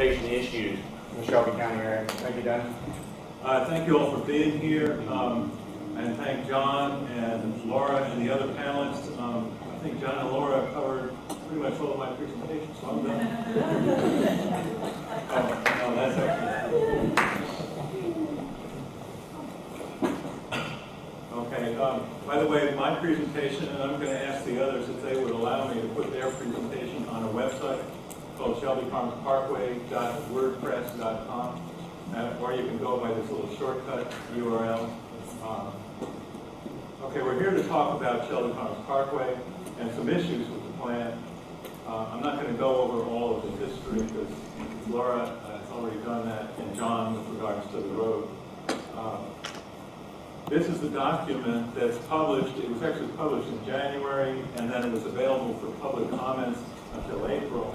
transportation issues in the Shelby County area. Thank you, Dan. Thank you all for being here, and thank John and Laura and the other panelists. I think John and Laura covered pretty much all of my presentation, so I'm done. No, that's actually... Okay, by the way, my presentation, and I'm going to ask the others if they would allow me to put their presentation on a website called shelbyfarmspark3.wordpress.com, or you can go by this little shortcut URL. Okay, we're here to talk about Shelby Farms Parkway and some issues with the plan. I'm not going to go over all of the history because Laura has already done that, and John with regards to the road. This is the document that's published. It was actually published in January, and then it was available for public comments until April.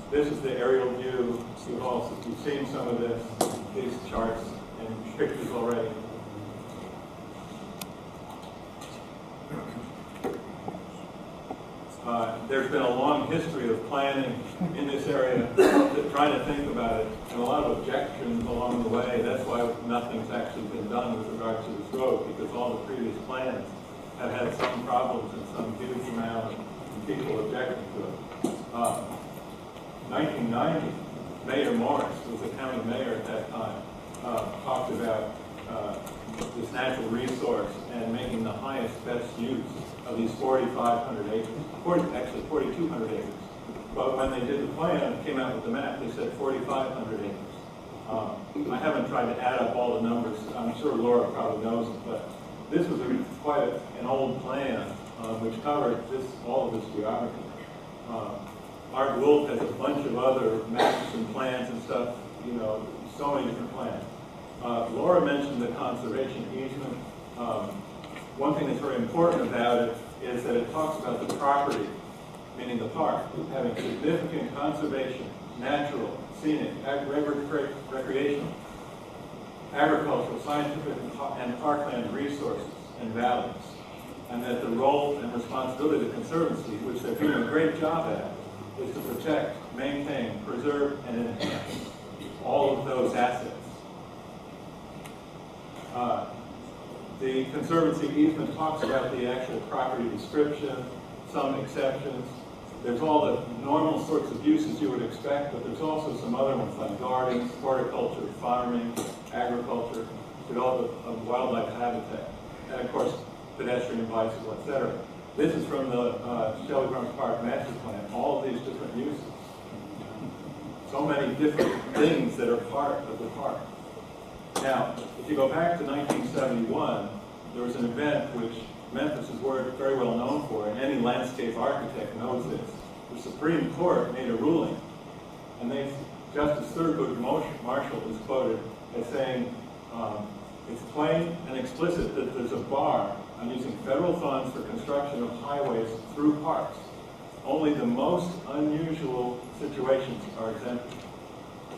This is the aerial view. You've seen some of these charts and pictures already. There's been a long history of planning in this area, trying to think about it, and a lot of objections along the way. That's why nothing's actually been done with regard to this road, because all the previous plans have had some problems and some huge amount of people objecting to it. 1990, Mayor Morris was the county mayor at that time, talked about this natural resource and making the highest, best use of these 4,500 acres, actually 4,200 acres. But when they did the plan, came out with the map, they said 4,500 acres. I haven't tried to add up all the numbers. I'm sure Laura probably knows it, but this was quite an old plan which covered all of this geography. Art Wolf has a bunch of other maps and plans and stuff, you know, so many different plans. Laura mentioned the conservation easement. One thing that's very important about it is that it talks about the property, meaning the park, having significant conservation, natural, scenic, recreational, agricultural, scientific, and parkland resources and values. And that the role and responsibility of the Conservancy, which they're doing a great job at, is to protect, maintain, preserve, and enhance all of those assets. The Conservancy easement talks about the actual property description, some exceptions. There's all the normal sorts of uses you would expect, but there's also some other ones like gardens, horticulture, farming, agriculture, with all the wildlife habitat, and of course pedestrian, bicycle, etc. This is from the Shelby Farms Park Master Plan, all of these different uses. So many different things that are part of the park. Now, if you go back to 1971, there was an event which Memphis is very well known for, and any landscape architect knows this. The Supreme Court made a ruling, and Justice Thurgood Marshall is quoted as saying, it's plain and explicit that there's a bar on using federal funds for construction of highways through parks. Only the most unusual situations are exempted.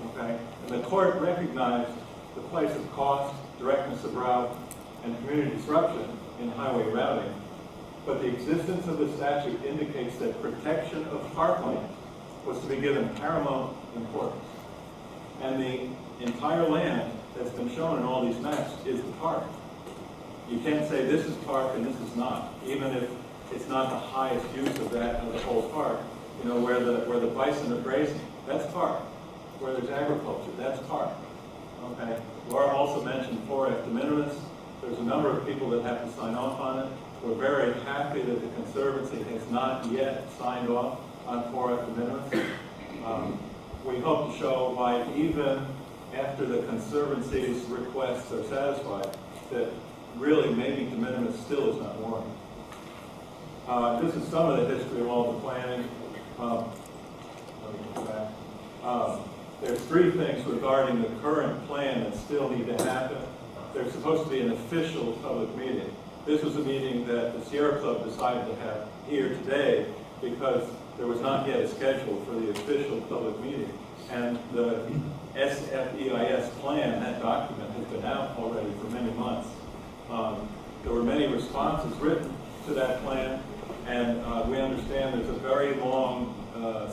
Okay? And the court recognized the place of cost, directness of route, and community disruption in highway routing. But the existence of the statute indicates that protection of parkland was to be given paramount importance. And the entire land that's been shown in all these maps is the park. You can't say this is park and this is not, even if it's not the highest use of the whole park. You know, where the bison are grazing, that's park. Where there's agriculture, that's park. Okay. Laura also mentioned 4F de minimis. There's a number of people that have to sign off on it. We're very happy that the Conservancy has not yet signed off on 4F de minimis. We hope to show why even after the Conservancy's requests are satisfied, that really maybe de minimis still is not warranted. This is some of the history of all the planning. Let me go back. There's three things regarding the current plan that still need to happen. There's supposed to be an official public meeting. This was a meeting that the Sierra Club decided to have here today because there was not yet a schedule for the official public meeting. And the SFEIS plan, that document, has been out already for many months. There were many responses written to that plan, and we understand there's a very long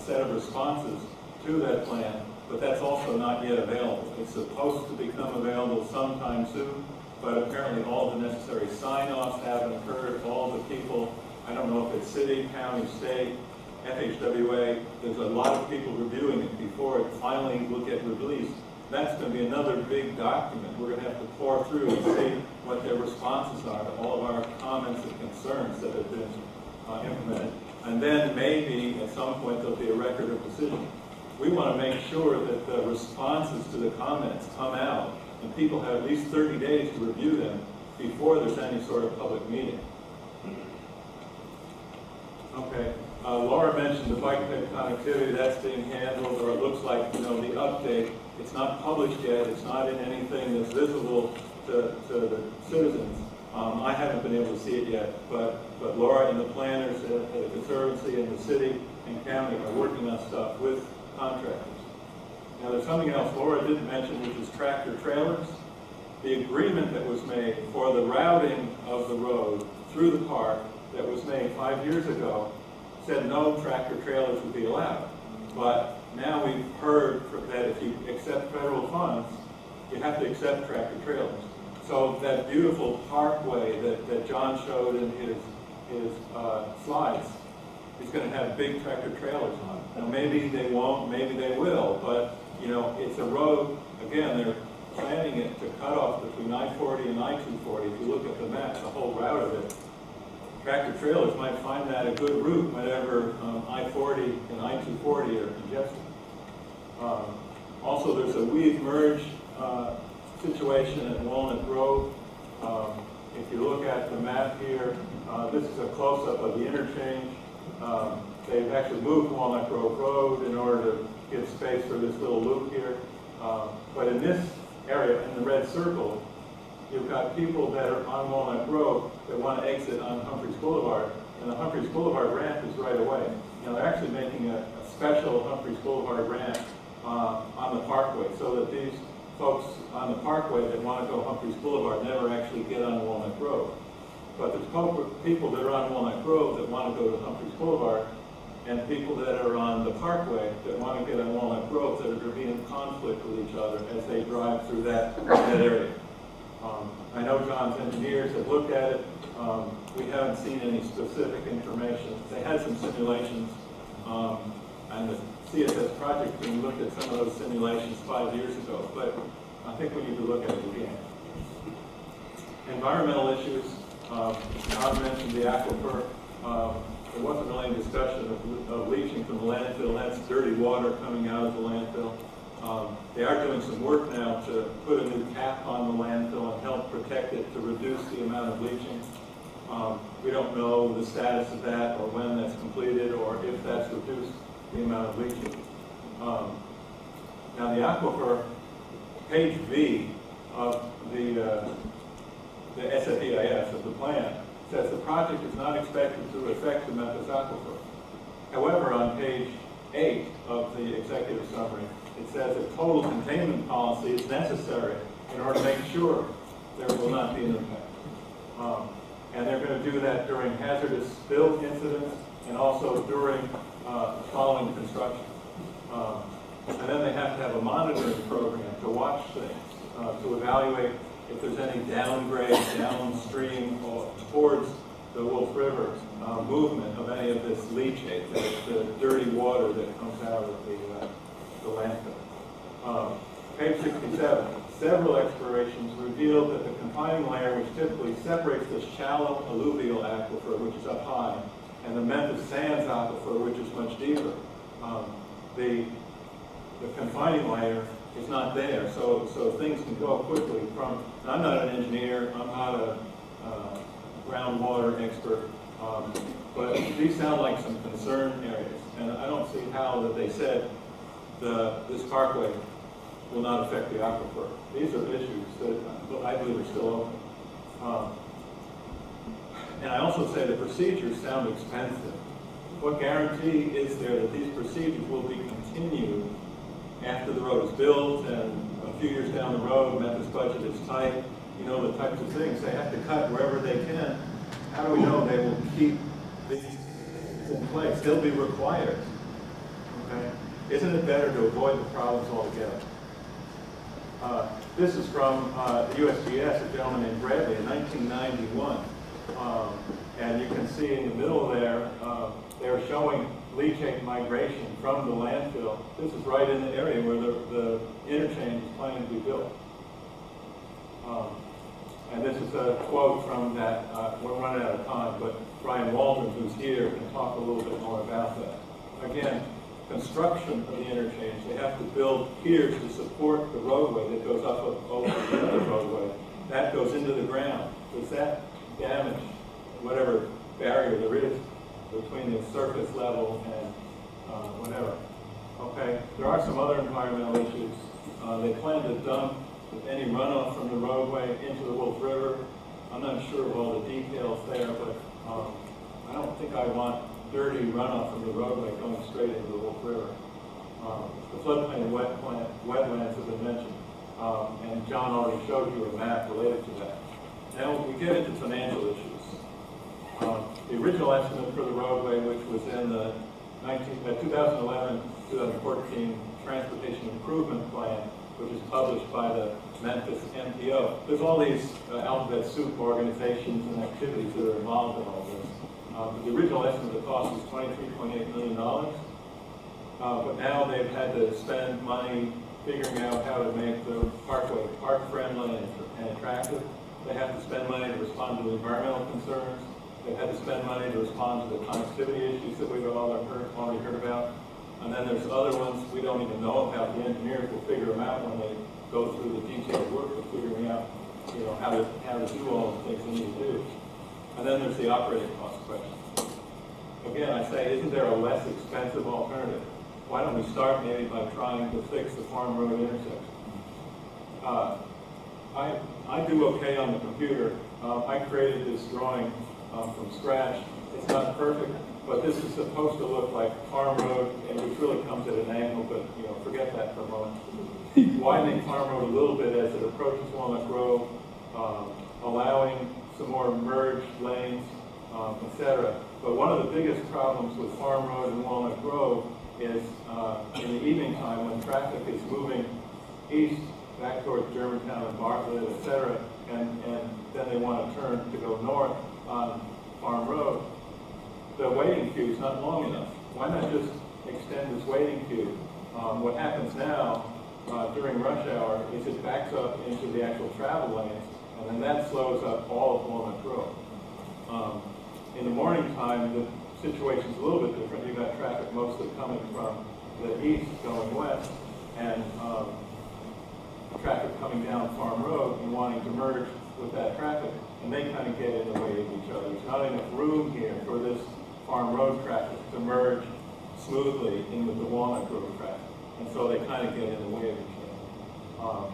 set of responses to that plan, but that's also not yet available. It's supposed to become available sometime soon, but apparently all the necessary sign-offs haven't occurred. All the people, I don't know if it's city, county, state, FHWA, there's a lot of people reviewing it before it finally will get released. That's going to be another big document. We're going to have to pour through and see what their responses are to all of our comments and concerns that have been implemented. And then maybe at some point there'll be a record of decision. We want to make sure that the responses to the comments come out and people have at least 30 days to review them before there's any sort of public meeting. Okay. Laura mentioned the bike ped connectivity. That's being handled, or it looks like, you know, the update. It's not published yet. It's not in anything that's visible to the citizens. I haven't been able to see it yet, but Laura and the planners at the Conservancy and the city and county are working on stuff with contractors. Now there's something else Laura didn't mention, which is tractor trailers. The agreement that was made for the routing of the road through the park that was made 5 years ago said no tractor trailers would be allowed. But now we've heard that if you accept federal funds, you have to accept tractor trailers. So that beautiful parkway that John showed in his slides is going to have big tractor trailers on it. Now maybe they won't, maybe they will, but you know, it's a road, again, they're planning it to cut off between I-40 and I-240. If you look at the map, the whole route of it, tractor trailers might find that a good route whenever I-40 and I-240 are congested. Also, there's a weave merge situation at Walnut Grove. If you look at the map here, this is a close-up of the interchange. They've actually moved Walnut Grove Road in order to give space for this little loop here. But in this area, in the red circle, you've got people that are on Walnut Grove that want to exit on Humphreys Boulevard, and the Humphreys Boulevard ramp is right away. Now they're actually making a special Humphreys Boulevard ramp on the parkway, so that these folks on the parkway that want to go Humphreys Boulevard never actually get on Walnut Grove. But there's people that are on Walnut Grove that want to go to Humphreys Boulevard, and people that are on the parkway that want to get on Walnut Grove that are going to be in conflict with each other as they drive through that area. I know John's engineers have looked at it. We haven't seen any specific information. They had some simulations, and the CSS project team looked at some of those simulations 5 years ago, but I think we need to look at it again. Environmental issues. John mentioned the aquifer. There wasn't really any discussion of leaching from the landfill. That's dirty water coming out of the landfill. They are doing some work now to put a new cap on the landfill and help protect it to reduce the amount of leaching. We don't know the status of that or when that's completed or if that's reduced the amount of leaching. Now the aquifer, page V of the SFEIS of the plan says the project is not expected to affect the Memphis aquifer. However, on page 8 of the executive summary, it says a total containment policy is necessary in order to make sure there will not be an impact. And they're going to do that during hazardous spill incidents and also during following construction. And then they have to have a monitoring program to watch things, to evaluate if there's any downgrade, downstream, or towards the Wolf River movement of any of this leachate, the dirty water that comes out of the landfill. Page 67, several explorations revealed that the confining layer, which typically separates the shallow alluvial aquifer, which is up high, and the Memphis Sands aquifer, which is much deeper, the confining layer is not there, so things can go quickly from, I'm not an engineer, I'm not a groundwater expert, but these sound like some concern areas, and I don't see how that they said this parkway will not affect the aquifer. These are issues that I believe are still open. And I also say the procedures sound expensive. What guarantee is there that these procedures will be continued after the road is built and a few years down the road, Memphis budget is tight, you know, the types of things they have to cut wherever they can. How do we know they will keep these in place? They'll be required. Okay? Isn't it better to avoid the problems altogether? This is from the USGS, a gentleman named Bradley in 1991. And you can see in the middle there, they're showing leachate migration from the landfill. This is right in the area where the interchange is planning to be built. And this is a quote from that, we're running out of time, but Brian Waldron, who's here, can talk a little bit more about that. Again, construction of the interchange, they have to build piers to support the roadway that goes up over the other roadway. That goes into the ground. Does that damage whatever barrier there is between the surface level and whatever? Okay, there are some other environmental issues. They plan to dump any runoff from the roadway into the Wolf River. I'm not sure of all the details there, but I don't think I want dirty runoff from the roadway going straight into the Wolf River. The floodplain and wetlands have been mentioned, and John already showed you a map related to that. Now we get into financial issues. The original estimate for the roadway, which was in the 2011-2014 Transportation Improvement Plan, which is published by the Memphis MPO. There's all these alphabet soup organizations and activities that are involved in all this. But the original estimate of the cost was $23.8 million. But now they've had to spend money figuring out how to make the parkway park-friendly and attractive. They have to spend money to respond to the environmental concerns. They've had to spend money to respond to the connectivity issues that we've already heard about. And then there's other ones we don't even know about. The engineers will figure them out when they go through the detailed work of figuring out, how to do all the things they need to do. And then there's the operating cost question. Again, I say, isn't there a less expensive alternative? Why don't we start maybe by trying to fix the Farm Road intersection? I do okay on the computer. I created this drawing from scratch. It's not perfect, but this is supposed to look like Farm Road, and which really comes at an angle, but forget that for a moment. Widening Farm Road a little bit as it approaches Walnut Grove, allowing some more merged lanes, etc. But one of the biggest problems with Farm Road and Walnut Grove is in the evening time when traffic is moving east back towards Germantown and Bartlett, etc., and then they want to turn to go north on Farm Road. The waiting queue is not long enough. Why not just extend this waiting queue? What happens now during rush hour is it backs up into the actual travel lanes, and then that slows up all of Walnut Grove. In the morning time, the situation's a little bit different. You've got traffic mostly coming from the east going west, and traffic coming down Farm Road and wanting to merge with that traffic, and they kind of get in the way of each other. There's not enough room here for this Farm Road traffic to merge smoothly in with the Walnut Grove traffic, and so they kind of get in the way of each other.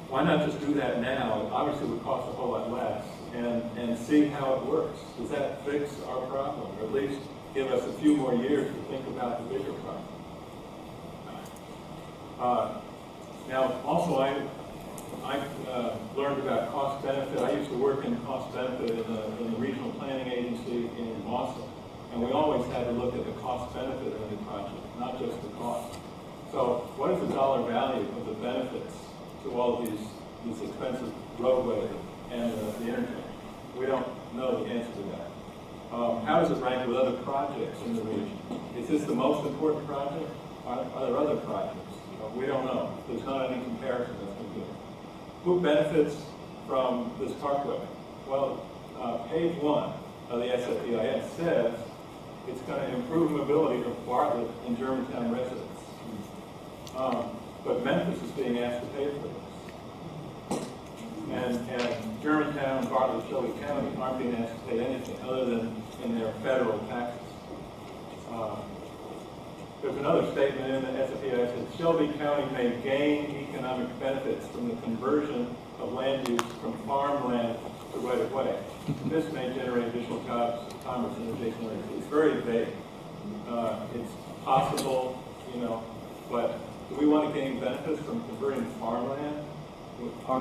Why not just do that now? It obviously would cost a whole lot less, and see how it works. Does that fix our problem, or at least give us a few more years to think about the bigger problem? Now, also, I learned about cost benefit. I used to work in cost benefit in the regional planning agency in Boston, and we always had to look at the cost benefit of any project, not just the cost. So, what is the dollar value of the benefits to all of these expensive roadways and the interchange? We don't know the answer to that. How does it rank with other projects in the region? Is this the most important project? Are there other projects? We don't know. There's not any comparison that's been given. Who benefits from this parkway? Well, page 1 of the SFDIS says it's going to improve mobility of Bartlett and Germantown residents. But Memphis is being asked to pay for this. And Germantown, Bartlett, Shelby County aren't being asked to pay anything other than in their federal taxes. There's another statement in the SFDIS that Shelby County may gain economic benefits from the conversion of land use from farmland to right-of-way. This may generate additional jobs, commerce, and adjacent areas. It's very vague. It's possible, but do we want to gain benefits from converting farmland? All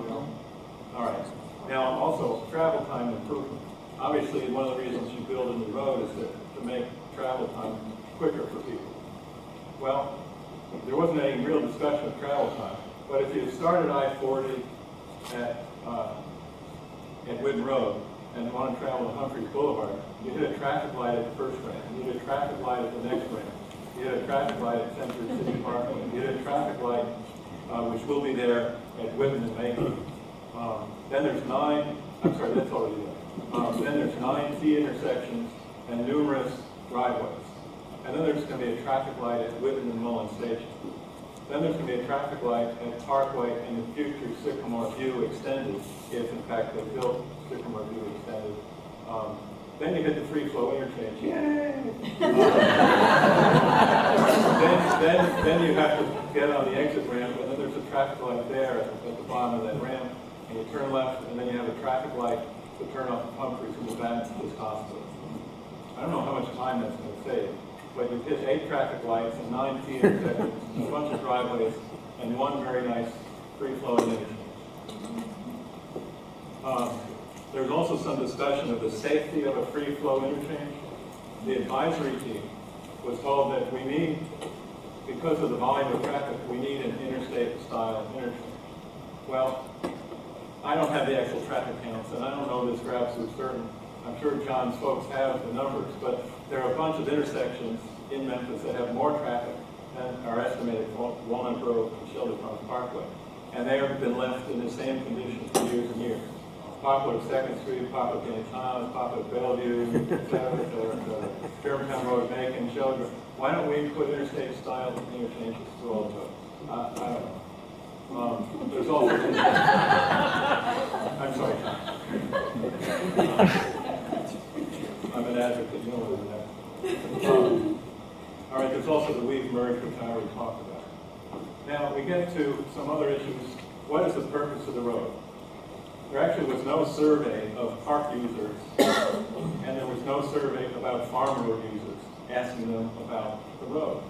right. Now, also, travel time improvement. Obviously, one of the reasons you build a new road is to make travel time quicker for people. Well, there wasn't any real discussion of travel time. But if you started I-40 at Whidden Road and want to travel to Humphreys Boulevard, you hit a traffic light at the first ramp. You hit a traffic light at the next ramp. You hit a traffic light at Century City Parkway. You hit a traffic light, which will be there at Whidden and Macon. Then there's 9, I'm sorry, that's already there. Then there's 9 T intersections and numerous driveways. And then there's going to be a traffic light at Whidden and Mullen Station. Then there's going to be a traffic light at Parkway and the future Sycamore View Extended, if in fact they built Sycamore View Extended. Then you hit the free flow interchange. Yay! then you have to get on the exit ramp, and then there's a traffic light there at the bottom of that ramp, and you turn left, and then you have a traffic light to turn off the Humphreys and go back to this hospital. I don't know how much time that's going to save, but you hit 8 traffic lights and 9 T intersections, a bunch of driveways, and 1 very nice free-flowing interchange. There's also some discussion of the safety of a free-flow interchange. The advisory team was told that we need, because of the volume of traffic, we need an interstate-style interchange. Well, I don't have the actual traffic counts, and I don't know this for absolute certain. I'm sure John's folks have the numbers, but there are a bunch of intersections in Memphis that have more traffic than are estimated for Walnut Grove and Shelby Farms Parkway. And they have been left in the same condition for years and years. Poplar 2nd Street, Poplar Canyons, Poplar Bellevue, etc., Germantown Road, Macon, Shelby. Why don't we put interstate-style interchanges to all of those? I don't know. There's also... I'm sorry, I'm an advocate, you know what all right, there's also the weave merge, which I already talked about. Now, we get to some other issues. What is the purpose of the road? There actually was no survey of park users, and there was no survey about farm road users, asking them about the road.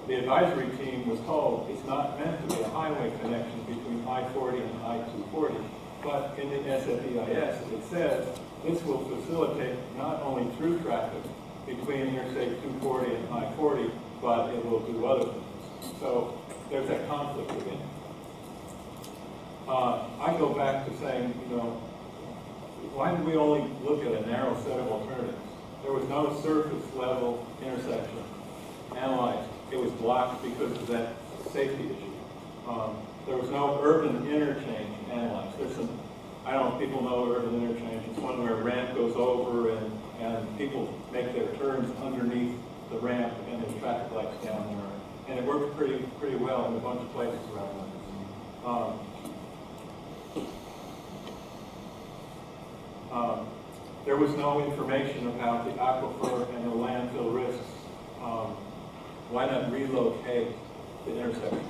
The advisory team was told it's not meant to be a highway connection between I-40 and I-240, but in the SFEIS it says this will facilitate not only through traffic between Interstate 240 and I-40, but it will do other things. So there's that conflict again. I go back to saying, you know, why did we only look at a narrow set of alternatives? There was no surface level intersection analyzed. It was blocked because of that safety issue. There was no urban interchange analyzed. There's some, I don't know if people know urban interchange. It's one where a ramp goes over and people make their turns underneath the ramp and there's traffic lights down there. And it worked pretty well in a bunch of places around Memphis. There was no information about the aquifer and the landfill risks. Why not relocate the intersection?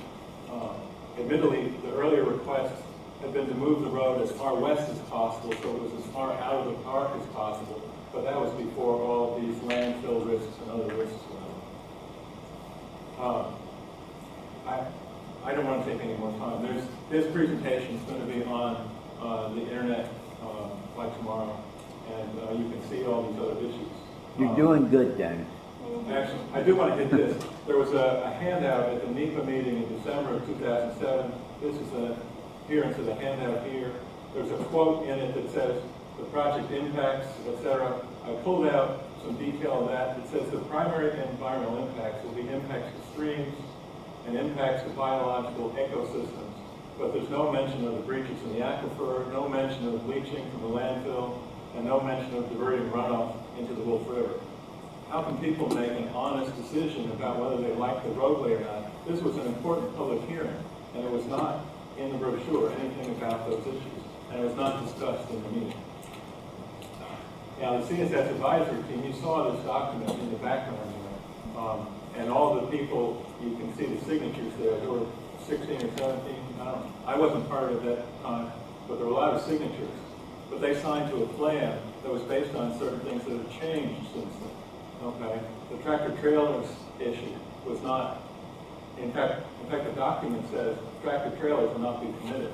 Admittedly, the earlier request had been to move the road as far west as possible, so it was as far out of the park as possible, but that was before all of these landfill risks and other risks went on. I don't want to take any more time. This presentation is going to be on the internet by tomorrow, and you can see all these other issues. You're doing good, Dennis. Actually, I do want to hit this. There was a handout at the NEPA meeting in December of 2007. This is an appearance of the handout here. There's a quote in it that says, the project impacts, etc. I pulled out some detail of that. It says the primary environmental impacts will be impacts to streams and impacts to biological ecosystems. But there's no mention of the breaches in the aquifer, no mention of bleaching from the landfill, and no mention of diverting runoff into the Wolf River. How can people make an honest decision about whether they like the roadway or not? This was an important public hearing, and it was not in the brochure anything about those issues, and it was not discussed in the meeting. Now, the CSS advisory team, you saw this document in the background there, and all the people, you can see the signatures there. There were 16 or 17, I wasn't part of that time, but there were a lot of signatures. But they signed to a plan that was based on certain things that have changed since then. Okay, the tractor trailers issue was not, in fact the document says tractor trailers will not be permitted.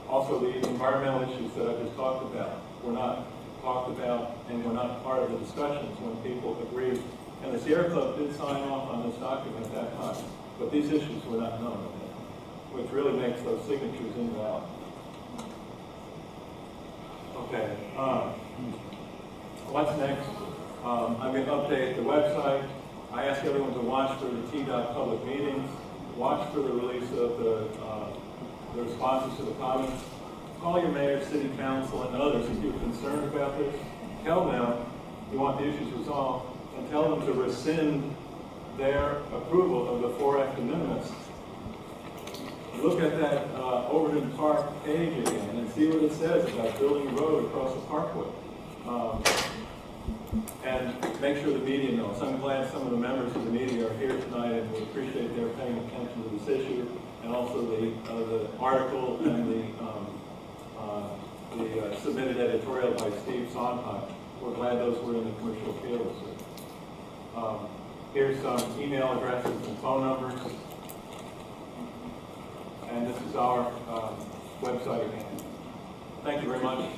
Also the environmental issues that I just talked about were not talked about and were not part of the discussions when people agreed And the Sierra Club did sign off on this document at that time, but these issues were not known, which really makes those signatures invalid. Okay, what's next? I'm going to update the website. I ask everyone to watch for the T-Dot public meetings, watch for the release of the responses to the comments. Call your mayor, city council, and others if you're concerned about this. Tell them you want the issues resolved, and tell them to rescind their approval of the 4F de minimis. Look at that Overton Park page again and see what it says about building a road across the parkway. And make sure the media knows. I'm glad some of the members of the media are here tonight, and we appreciate their paying attention to this issue, and also the article and the submitted editorial by Steve Sondheim. We're glad those were in the commercial field. Here's some email addresses and phone numbers. And this is our website again. Thank you very much.